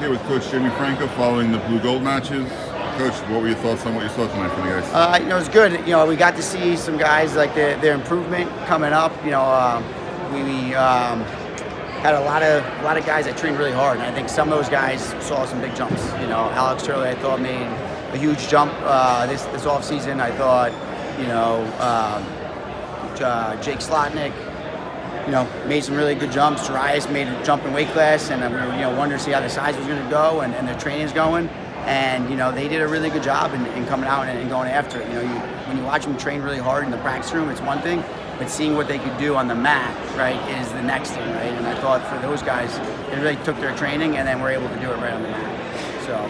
Here with Coach Jamie Franco following the blue gold matches. Coach, what were your thoughts on what you saw tonight from the guys? It was good. We got to see some guys like their improvement coming up. We had a lot of guys that trained really hard, and I think some of those guys saw some big jumps. Alex Turley, I thought, made a huge jump this off season. I thought, Jake Slotnick, made some really good jumps. Darius made a jump in weight class, and we were, wondering to see how the size was going to go and their training's going. And they did a really good job in coming out and going after it. When you watch them train really hard in the practice room, it's one thing, but seeing what they could do on the mat, right, is the next thing, right? And I thought for those guys, they really took their training and then were able to do it right on the mat. So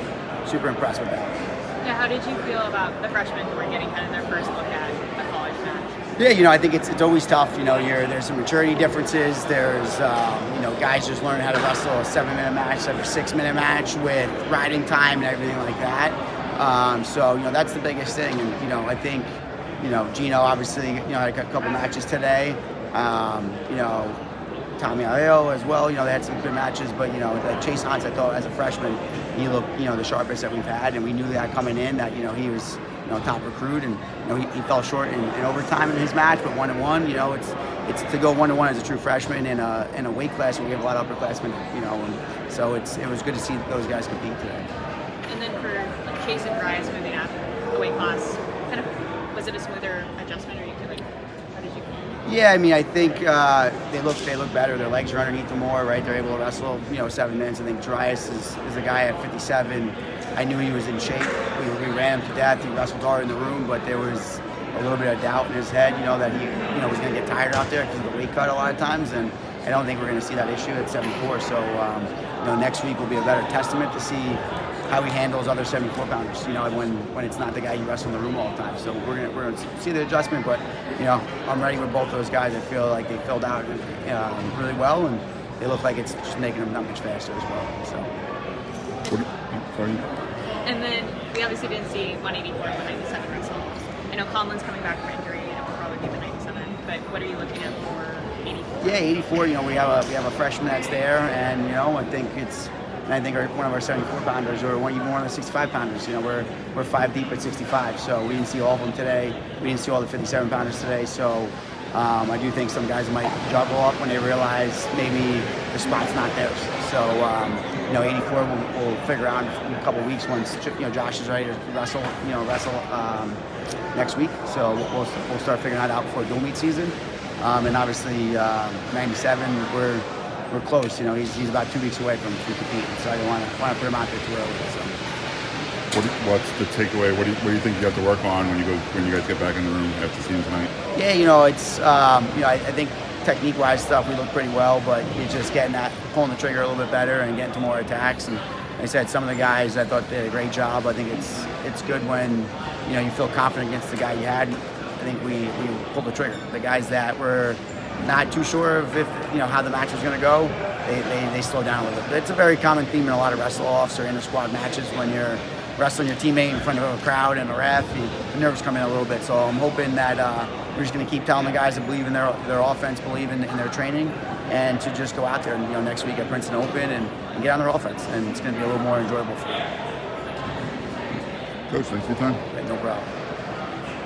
super impressed with that. Yeah, how did you feel about the freshmen who were getting kind of their first look at a college match? Yeah, I think it's always tough. There's some maturity differences. There's guys just learning how to wrestle a 7-minute match, like a 6-minute match with riding time and everything like that. So that's the biggest thing. And I think Gino obviously had a couple matches today. Tommy Aiello as well. They had some good matches, but like Chase Hunt, I thought as a freshman, he looked the sharpest that we've had, and we knew that coming in that he was top recruit, and he fell short in overtime in his match, but 1-1, it's to go 1-1 as a true freshman in a weight class where we have a lot of upperclassmen, and so it was good to see those guys compete today. And then for Chase and Darius moving up the weight class, kind of was it a smoother adjustment, or how did you? Yeah, I think they look better. Their legs are underneath them more, right? They're able to wrestle, 7 minutes. I think Darius is a guy at 57. I knew he was in shape. We ran him to death. He wrestled hard in the room, but there was a little bit of doubt in his head, that he, was going to get tired out there because of the weight cut a lot of times, and I don't think we're going to see that issue at 74. So, next week will be a better testament to see how he handles other 74-pounders, when it's not the guy you wrestle in the room all the time. So we're gonna see the adjustment, but I'm ready with both those guys. I feel like they filled out really well, and they look like it's just making them that much faster as well. So. And then we obviously didn't see 184 and 197 wrestle. I know Conlon's coming back from injury, and it will probably be the 97. But what are you looking at for 84? Yeah, 84. We have a freshman that's there, and I think one of our 74-pounders, or even one of the 65-pounders. We're 5 deep at 65, so we didn't see all of them today. We didn't see all the 57-pounders today, so I do think some guys might juggle up when they realize maybe the spot's not theirs. So 84 we'll figure out in a couple weeks once Josh is ready to wrestle next week. So we'll start figuring that out before dual meet season. And obviously 97 we're close. He's about 2 weeks away from competing, so I don't want to put him out there too early. So. What's the takeaway? What do you think you have to work on when you guys get back in the room after seeing tonight? Yeah, it's I think technique-wise stuff we look pretty well, but it's just pulling the trigger a little bit better and getting to more attacks. And like I said, some of the guys I thought did a great job. I think it's good when you feel confident against the guy you had. I think we pulled the trigger. The guys that were not too sure of how the match was going to go, they slowed down a little bit. But it's a very common theme in a lot of wrestle-offs or inter-squad matches when you're wrestling your teammate in front of a crowd and a ref, the nerves come in a little bit. So I'm hoping that we're just going to keep telling the guys to believe in their offense, believe in their training, and to just go out there and next week at Princeton Open and get on their offense. And it's going to be a little more enjoyable for them. Coach, thanks for your time. No problem.